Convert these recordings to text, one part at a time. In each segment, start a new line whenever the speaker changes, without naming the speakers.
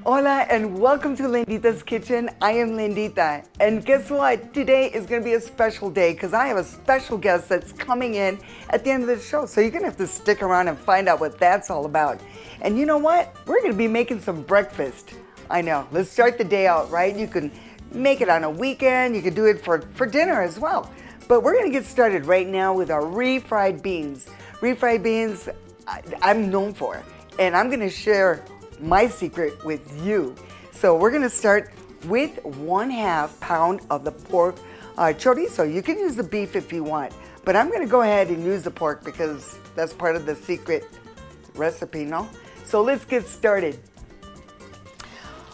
Hola and welcome to Lindita's Kitchen. I am Lindita. And guess what? Today is going to be a special day because I have a special guest that's coming in at the end of the show. So you're going to have to stick around and find out what that's all about. And you know what? We're going to be making some breakfast. I know. Let's start the day out, right? You can make it on a weekend. You can do it for dinner as well. But we're going to get started right now with our refried beans. Refried beans, I'm known for. And I'm going to share my secret with you. So we're gonna start with 1/2 pound of the pork chorizo. You can use the beef if you want, but I'm gonna go ahead and use the pork because that's part of the secret recipe, no? So let's get started.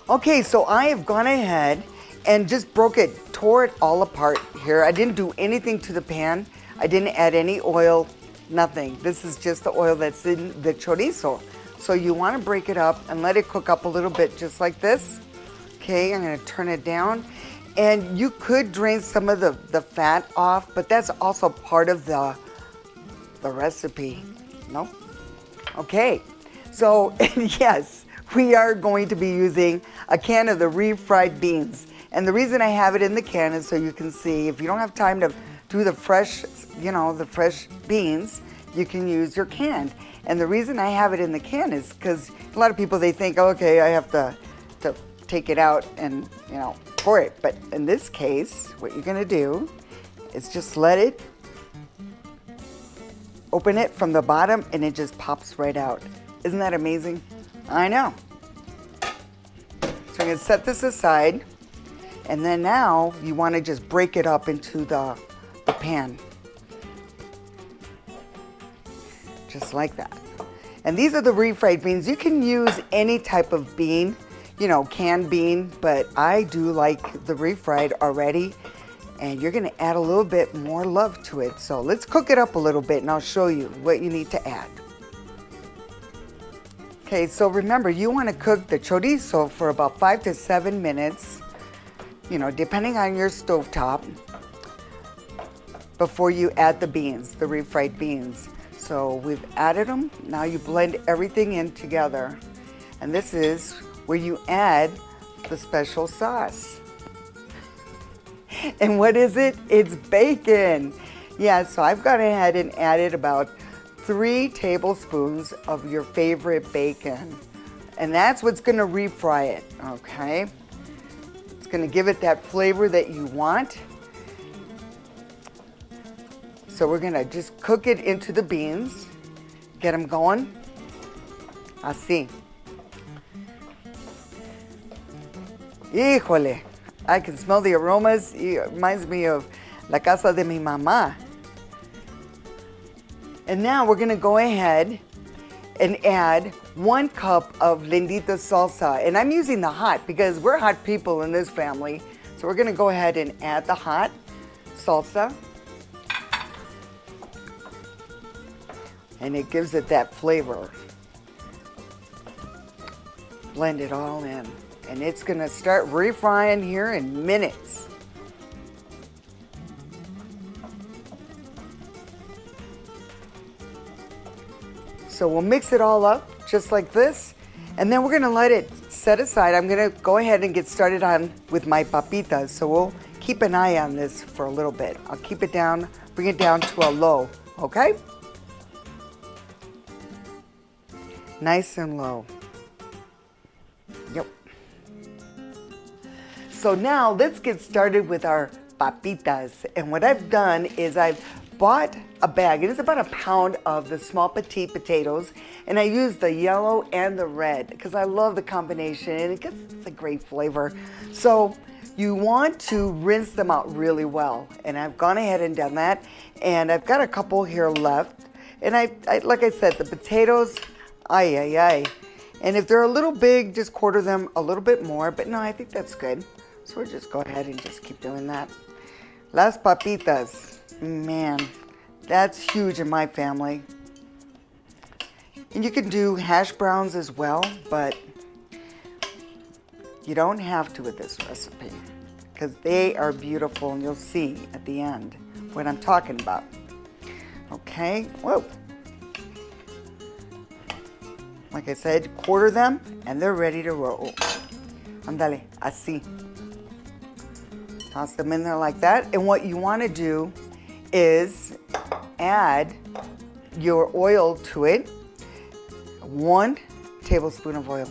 Okay, so I have gone ahead and just tore it all apart here. I didn't do anything to the pan. I didn't add any oil, nothing. This is just the oil that's in the chorizo. So you want to break it up and let it cook up a little bit just like this. Okay, I'm going to turn it down. And you could drain some of the fat off, but that's also part of the recipe. No? Okay, so yes, we are going to be using a can of the refried beans. And the reason I have it in the can is so you can see, if you don't have time to do the fresh, the fresh beans, you can use your canned. And the reason I have it in the can is because a lot of people, they think, okay, I have to take it out and, pour it. But in this case, what you're gonna do is just open it from the bottom and it just pops right out. Isn't that amazing? I know. So I'm gonna set this aside. And then now you wanna just break it up into the pan. Just like that. And these are the refried beans. You can use any type of bean, canned bean, but I do like the refried already. And you're gonna add a little bit more love to it. So let's cook it up a little bit and I'll show you what you need to add. Okay, so remember, you wanna cook the chorizo for about 5 to 7 minutes, depending on your stovetop, before you add the beans, the refried beans. So we've added them. Now you blend everything in together. And this is where you add the special sauce. And what is it? It's bacon. Yeah, so I've gone ahead and added about 3 tablespoons of your favorite bacon. And that's what's gonna refry it, okay? It's gonna give it that flavor that you want. So we're gonna just cook it into the beans, get them going. Así. Híjole, I can smell the aromas. It reminds me of la casa de mi mamá. And now we're gonna go ahead and add 1 cup of Lindita salsa. And I'm using the hot because we're hot people in this family. So we're gonna go ahead and add the hot salsa. And it gives it that flavor. Blend it all in. And it's gonna start refrying here in minutes. So we'll mix it all up just like this. And then we're gonna let it set aside. I'm gonna go ahead and get started on with my papitas. So we'll keep an eye on this for a little bit. I'll keep it down, bring it down to a low, okay? Nice and low. Yep. So now let's get started with our papitas. And what I've done is I've bought a bag. It is about 1 pound of the small petite potatoes. And I use the yellow and the red because I love the combination and it's a great flavor. So you want to rinse them out really well. And I've gone ahead and done that. And I've got a couple here left. And I like I said, the potatoes, ay, ay, ay. And if they're a little big, just quarter them a little bit more. But no, I think that's good. So we'll just go ahead and just keep doing that. Las papitas. Man, that's huge in my family. And you can do hash browns as well, but you don't have to with this recipe because they are beautiful and you'll see at the end what I'm talking about. Okay, whoa. Like I said, quarter them and they're ready to roll. Andale, así. Toss them in there like that. And what you want to do is add your oil to it. 1 tablespoon of oil.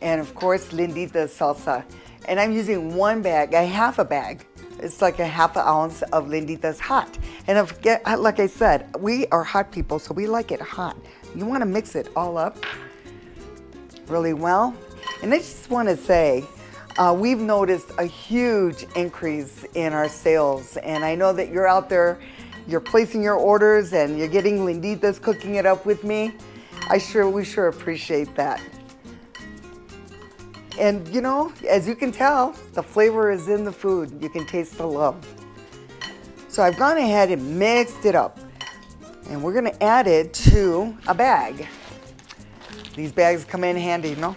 And of course, Lindita salsa. And I'm using 1 bag, a half a bag. It's like a half an ounce of Linditas hot. And like I said, we are hot people, so we like it hot. You want to mix it all up really well. And I just want to say, we've noticed a huge increase in our sales. And I know that you're out there, you're placing your orders and you're getting Linditas, cooking it up with me. We sure appreciate that. And you know, as you can tell, the flavor is in the food. You can taste the love. So I've gone ahead and mixed it up. And we're gonna add it to a bag. These bags come in handy, no?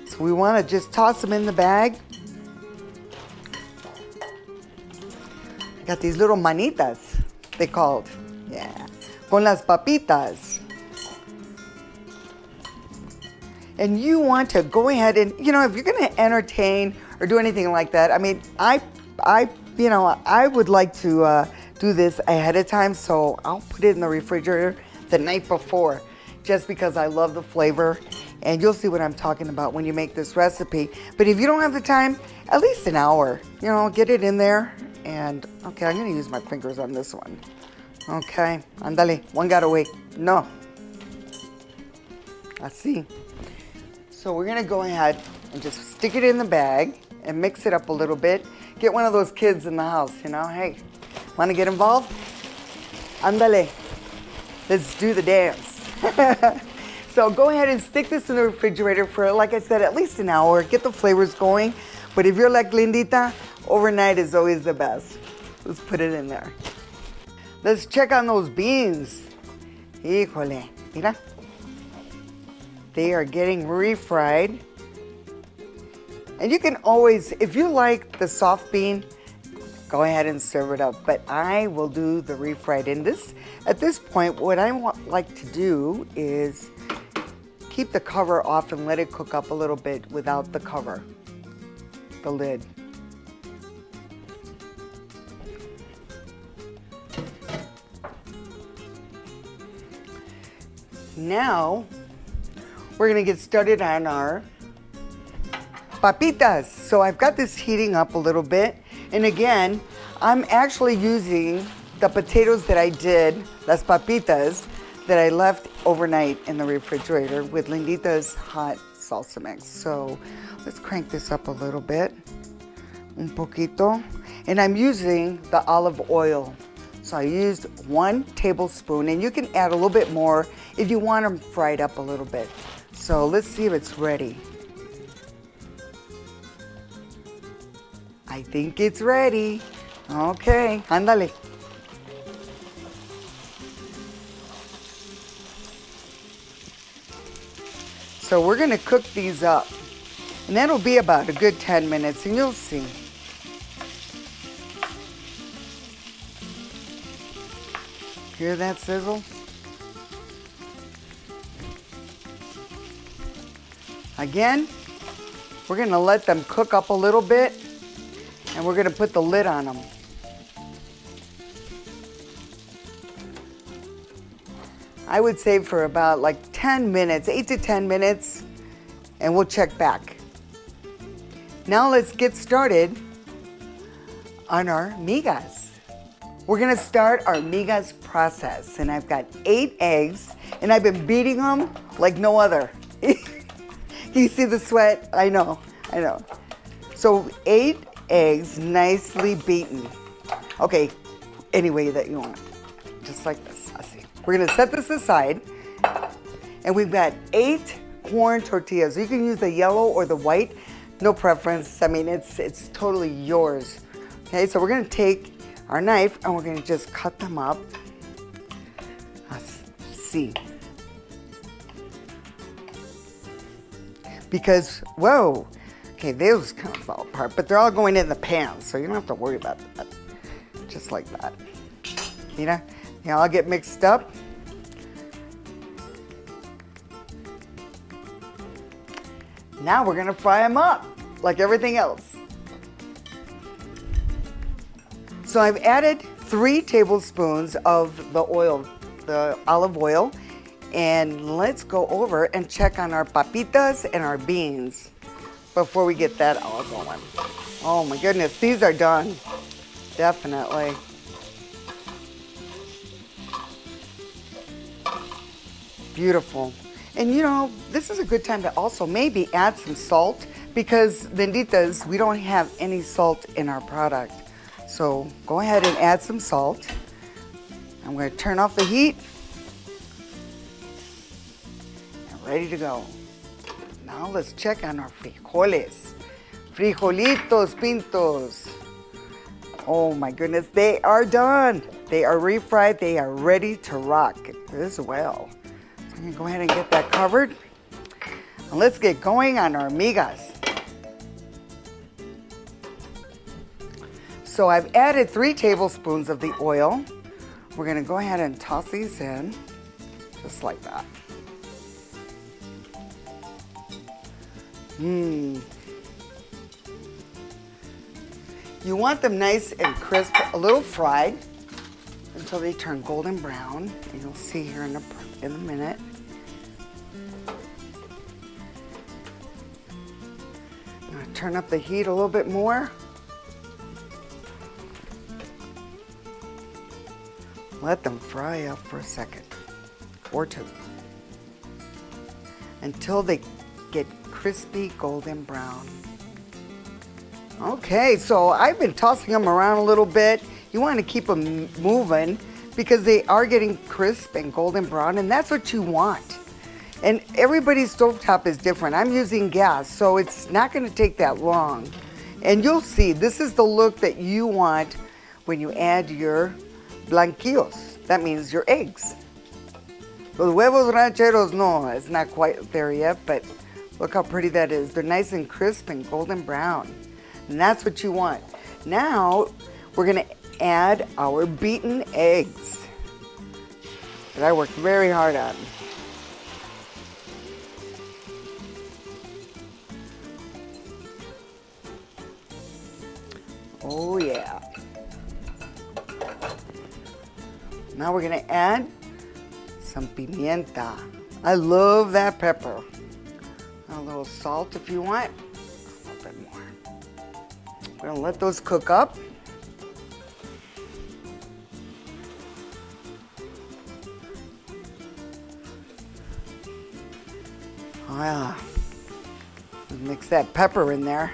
So we wanna just toss them in the bag. I got these little manitas, they called. Yeah, con las papitas. And you want to go ahead and, you know, if you're gonna entertain or do anything like that, I mean, I would like to do this ahead of time, so I'll put it in the refrigerator the night before, just because I love the flavor, and you'll see what I'm talking about when you make this recipe. But if you don't have the time, at least an hour, you know, get it in there. And, okay, I'm gonna use my fingers on this one. Okay, andale, one got away. No. Así. So we're gonna go ahead and just stick it in the bag and mix it up a little bit. Get one of those kids in the house, you know, hey, wanna get involved? Andale, let's do the dance. So go ahead and stick this in the refrigerator for, like I said, at least an hour, get the flavors going. But if you're like Lindita, overnight is always the best. Let's put it in there. Let's check on those beans. Híjole, mira. They are getting refried. And you can always, if you like the soft bean, go ahead and serve it up. But I will do the refried. And at this point, what I like to do is keep the cover off and let it cook up a little bit without the cover, the lid. Now, we're gonna get started on our papitas. So I've got this heating up a little bit. And again, I'm actually using the potatoes that I did, las papitas, that I left overnight in the refrigerator with Lindita's hot salsa mix. So let's crank this up a little bit, un poquito. And I'm using the olive oil. So I used 1 tablespoon, and you can add a little bit more if you want them fried up a little bit. So let's see if it's ready. I think it's ready. Okay, ándale. So we're gonna cook these up. And that'll be about a good 10 minutes, and you'll see. Hear that sizzle? Again, we're gonna let them cook up a little bit, and we're gonna put the lid on them. I would say for about like 10 minutes, 8 to 10 minutes, and we'll check back. Now let's get started on our migas. We're gonna start our migas process, and I've got 8 eggs, and I've been beating them like no other. You see the sweat? I know. So 8 eggs, nicely beaten. Okay, any way that you want, just like this. I see. We're gonna set this aside, and we've got 8 corn tortillas. You can use the yellow or the white, no preference. I mean, it's totally yours. Okay, so we're gonna take our knife and we're gonna just cut them up. Let's see. Because, whoa, okay, those kind of fell apart, but they're all going in the pan, so you don't have to worry about that. Just like that. You know, they all get mixed up. Now we're gonna fry them up like everything else. So I've added 3 tablespoons of the oil, the olive oil, and let's go over and check on our papitas and our beans before we get that all going. Oh my goodness, these are done, definitely. Beautiful. And you know, this is a good time to also maybe add some salt because Linditas, we don't have any salt in our product. So go ahead and add some salt. I'm going to turn off the heat. And ready to go. Now let's check on our frijoles. Frijolitos pintos. Oh my goodness, they are done. They are refried. They are ready to rock as well. I'm gonna go ahead and get that covered. And let's get going on our migas. So I've added 3 tablespoons of the oil. We're gonna go ahead and toss these in, just like that. You want them nice and crisp, a little fried until they turn golden brown. And you'll see here in a minute. I'm gonna turn up the heat a little bit more. Let them fry up for a second or 2 until they get crispy golden brown. Okay, so I've been tossing them around a little bit. You want to keep them moving because they are getting crisp and golden brown, and that's what you want. And everybody's stovetop is different. I'm using gas, so it's not going to take that long. And you'll see, this is the look that you want when you add your blanquillos. That means your eggs. Los huevos rancheros, no, it's not quite there yet, but look how pretty that is. They're nice and crisp and golden brown. And that's what you want. Now, we're gonna add our beaten eggs that I worked very hard on. Oh yeah. Now we're gonna add some pimienta. I love that pepper. A little salt if you want, a little bit more. We're gonna let those cook up. Oh yeah, mix that pepper in there.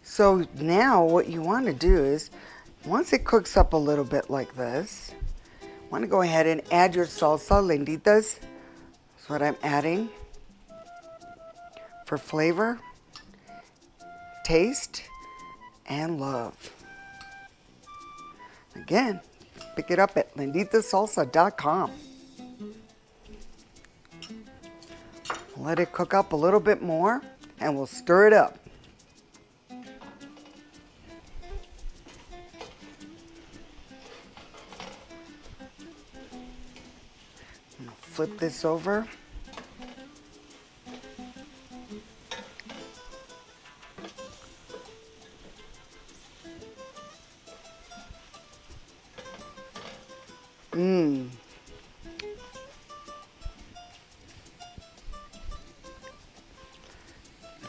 So now what you want to do is, once it cooks up a little bit like this, you want to go ahead and add your salsa, Linditas. That's what I'm adding for flavor, taste, and love. Again, pick it up at linditasalsa.com. Let it cook up a little bit more and we'll stir it up. Flip this over.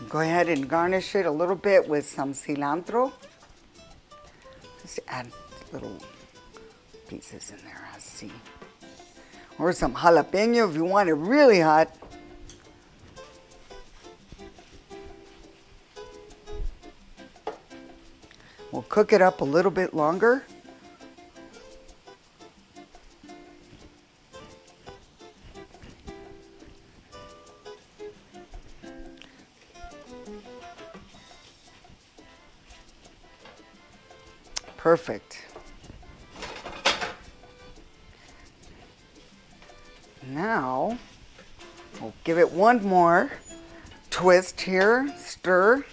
Go ahead and garnish it a little bit with some cilantro. Just add little pieces in there, I see. Or some jalapeno if you want it really hot. We'll cook it up a little bit longer. Perfect. Now, we'll give it one more twist here, stir.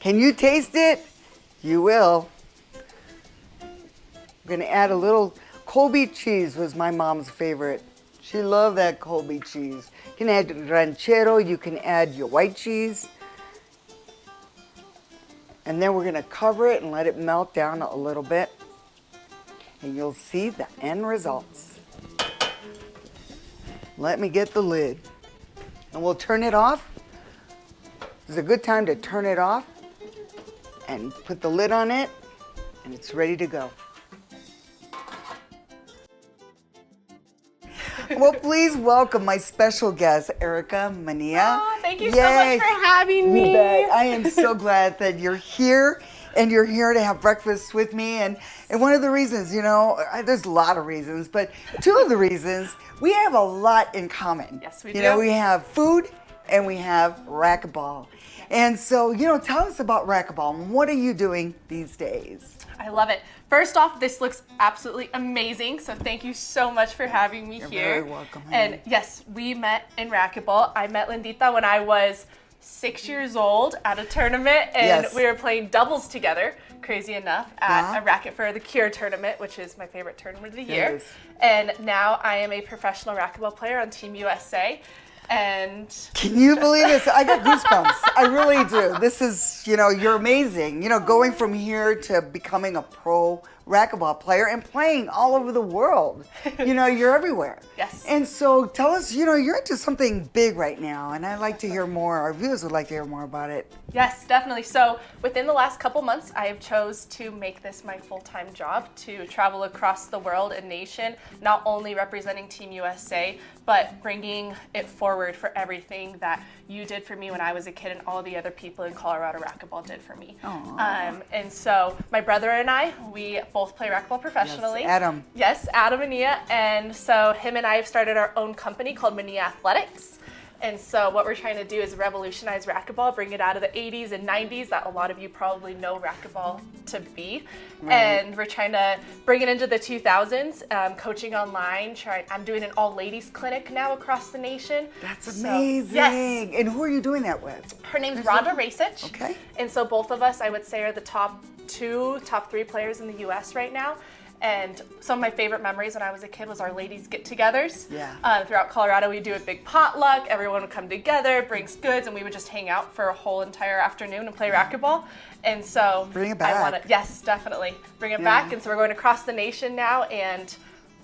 Can you taste it? You will. We're gonna add a little Colby cheese, was my mom's favorite. She loved that Colby cheese. You can add ranchero, you can add your white cheese. And then we're gonna cover it and let it melt down a little bit. And you'll see the end results. Let me get the lid. And we'll turn it off. It's a good time to turn it off and put the lid on it, and it's ready to go. Well, please welcome my special guest, Erika Manilla.
Oh, thank you so much for having me.
You bet. I am so glad that you're here, and you're here to have breakfast with me. And one of the reasons, you know, there's a lot of reasons, but two of the reasons, we have a lot in common.
Yes, we do.
You know, we have food and we have racquetball. And so, you know, tell us about racquetball. What are you doing these days?
I love it. First off, this looks absolutely amazing. So thank you so much for having me
You're
here.
very welcome.
And yes, we met in racquetball. I met Lindita when I was 6 years old at a tournament, and
Yes.
we were playing doubles together, crazy enough, at a Racket for the Cure tournament, which is my favorite tournament of the year.
Yes.
And now I am a professional racquetball player on Team USA. And
Can you believe this? I got goosebumps. I really do. This is, you know, you're amazing. You know, going from here to becoming a pro racquetball player and playing all over the world. You know, you're everywhere.
Yes.
And so tell us, you know, you're into something big right now, and I'd like to hear more. Our viewers would like to hear more about it.
Yes, definitely. So within the last couple months, I have chose to make this my full-time job, to travel across the world and nation, not only representing Team USA, but bringing it forward for everything that you did for me when I was a kid and all the other people in Colorado racquetball did for me. And so my brother and I, we both play racquetball professionally.
Yes, Adam.
Yes, Adam Manilla. And so him and I have started our own company called Manilla Athletics. And so what we're trying to do is revolutionize racquetball, bring it out of the 80s and 90s that a lot of you probably know racquetball to be.
Right.
And we're trying to bring it into the 2000s, coaching online. I'm doing an all-ladies clinic now across the nation.
That's
So,
amazing.
yes.
And who are you doing that with?
Her name's Rhonda Rasich.
Okay.
And so both of us, I would say, are the top three players in the U.S. right now. And some of my favorite memories when I was a kid was our ladies get-togethers.
Yeah.
Throughout Colorado, we do a big potluck. Everyone would come together, brings goods, and we would just hang out for a whole entire afternoon and play racquetball. And so
Bring it back.
I want to, yes, definitely bring it back. And so we're going across the nation now, and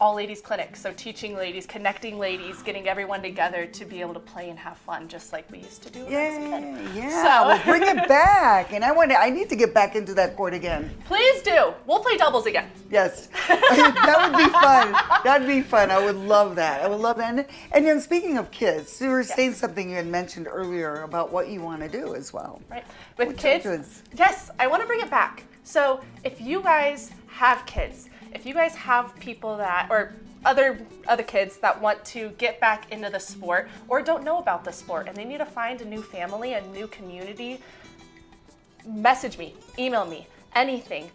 all ladies clinics. So teaching ladies, connecting ladies, getting everyone together to be able to play and have fun, just like we used to do when I was a kid.
Yeah.
So
Well, bring it back. And I need to get back into that court again.
please do. We'll play doubles again.
Yes, that would be fun. That'd be fun. I would love that. I would love that. And then speaking of kids, you were saying something you had mentioned earlier about what you want to do as well.
Right. With kids,
children's?
yes, I want to bring it back. So if you guys have kids, if you guys have people that, or other kids that want to get back into the sport or don't know about the sport and they need to find a new family, a new community, message me, email me, anything.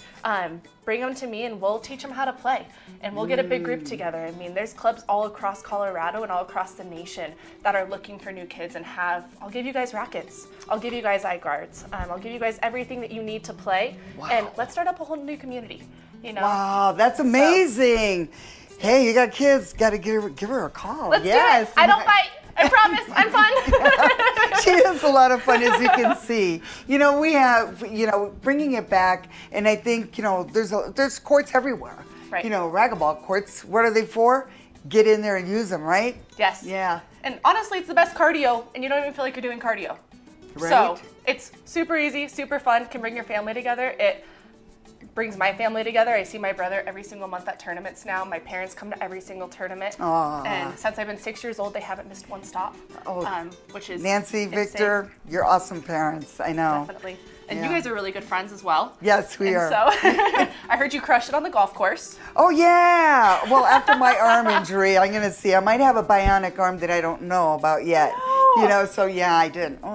Bring them to me and we'll teach them how to play. And we'll get a big group together. I mean, there's clubs all across Colorado and all across the nation that are looking for new kids and I'll give you guys rackets. I'll give you guys eye guards. I'll give you guys everything that you need to play.
Wow.
And let's start up a whole new community, you know?
Wow, that's amazing. Hey, you got kids, got to give her a call.
Let's
Yes.
do it. I don't bite. I promise. I'm fun.
She has a lot of fun, as you can see. You know, we have, you know, bringing it back, and I think, you know, there's courts everywhere.
Right.
You know, racquetball courts, what are they for? Get in there and use them, right?
Yes.
Yeah.
And honestly, it's the best cardio, and you don't even feel like you're doing cardio.
Right.
So it's super easy, super fun, can bring your family together. It brings my family together. I see my brother every single month at tournaments now. My parents come to every single tournament.
Aww.
And since I've been 6 years old, they haven't missed one stop, which is
Nancy,
insane.
Victor, you're awesome parents. I know.
Definitely. And
Yeah.
you guys are really good friends as well.
Yes, we are.
So I heard you crushed it on the golf course.
Oh yeah. Well, after my arm injury, I'm gonna see. I might have a bionic arm that I don't know about yet.
No.
You know, so yeah, I did.
do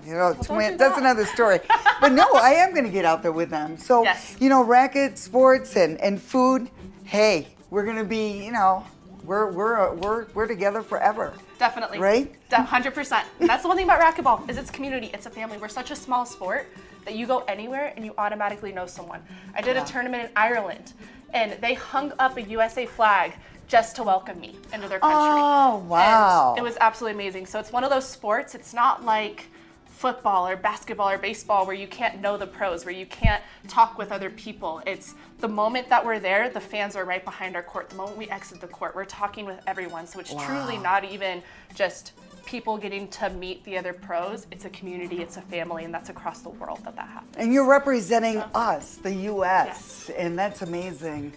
That's
that.
another story. But no, I am gonna get out there with them. So
Yes.
you know, racket, sports, and food. Hey, we're gonna be. You know, we're together forever.
Definitely.
Right?
100%. And that's the one thing about racquetball is it's community. It's a family. We're such a small sport that you go anywhere and you automatically know someone. I did a tournament in Ireland, and they hung up a USA flag just to welcome me into their country.
Oh, wow.
And it was absolutely amazing. So it's one of those sports, it's not like football or basketball or baseball where you can't know the pros, where you can't talk with other people. It's the moment that we're there, the fans are right behind our court. The moment we exit the court, we're talking with everyone. So it's truly not even just people getting to meet the other pros. It's a community, it's a family, and that's across the world that happens.
And you're representing us, the U.S., and that's amazing.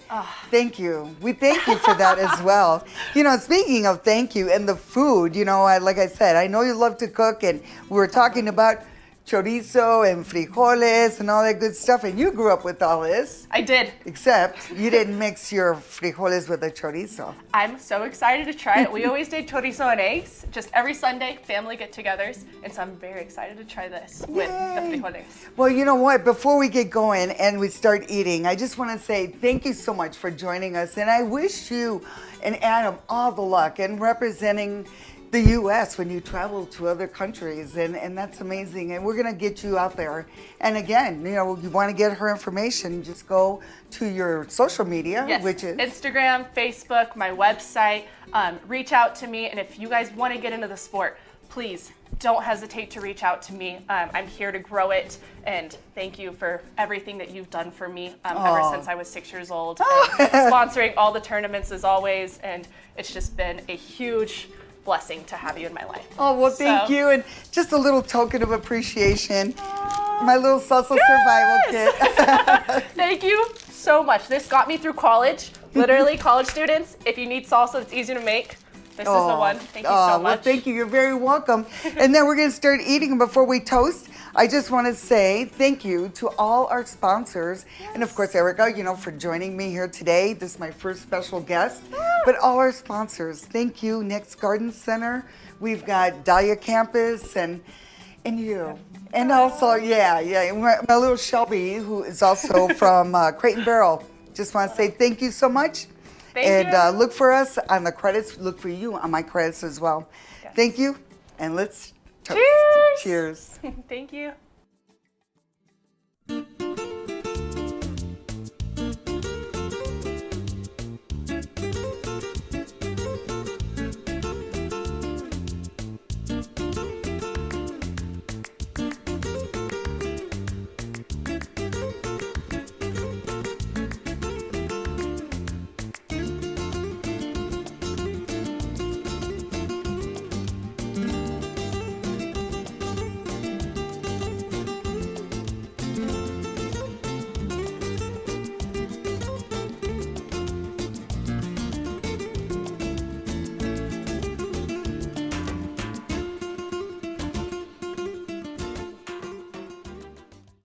Thank you. We thank you for that as well. You know, speaking of thank you and the food, you know, like I said, I know you love to cook, and we were talking about chorizo and frijoles and all that good stuff, and you grew up with all this.
I did.
Except you didn't mix your frijoles with the chorizo.
I'm so excited to try it. We always did chorizo and eggs, just every Sunday, family get-togethers, and so I'm very excited to try this with the frijoles.
Well, you know what? Before we get going and we start eating, I just want to say thank you so much for joining us, and I wish you and Adam all the luck in representing the U.S. when you travel to other countries, and that's amazing. And we're going to get you out there. And again, you know, you want to get her information, just go to your social media, which is
Instagram, Facebook, my website. Reach out to me, and if you guys want to get into the sport, please don't hesitate to reach out to me. I'm here to grow it, and thank you for everything that you've done for me ever since I was 6 years old. And sponsoring all the tournaments as always, and it's just been a huge blessing to have you in my life.
Oh, well, thank you. And just a little token of appreciation. My little salsa survival kit.
Thank you so much. This got me through college. Literally, college students, if you need salsa that's easy to make, this is the one. Thank you so much.
Well, thank you. You're very welcome. And then we're going to start eating. Before we toast, I just want to say thank you to all our sponsors. And of course, Erika, you know, for joining me here today. This is my first special guest. But all our sponsors, thank you. Next Garden Center. We've got Dahlia Campus and you. And also, my little Shelby, who is also from Crate and Barrel. Just want to say thank you so much.
Thank you.
Look for us on the credits. Look for you on my credits as well.
Yes.
Thank you. And let's toast.
Cheers. Thank you.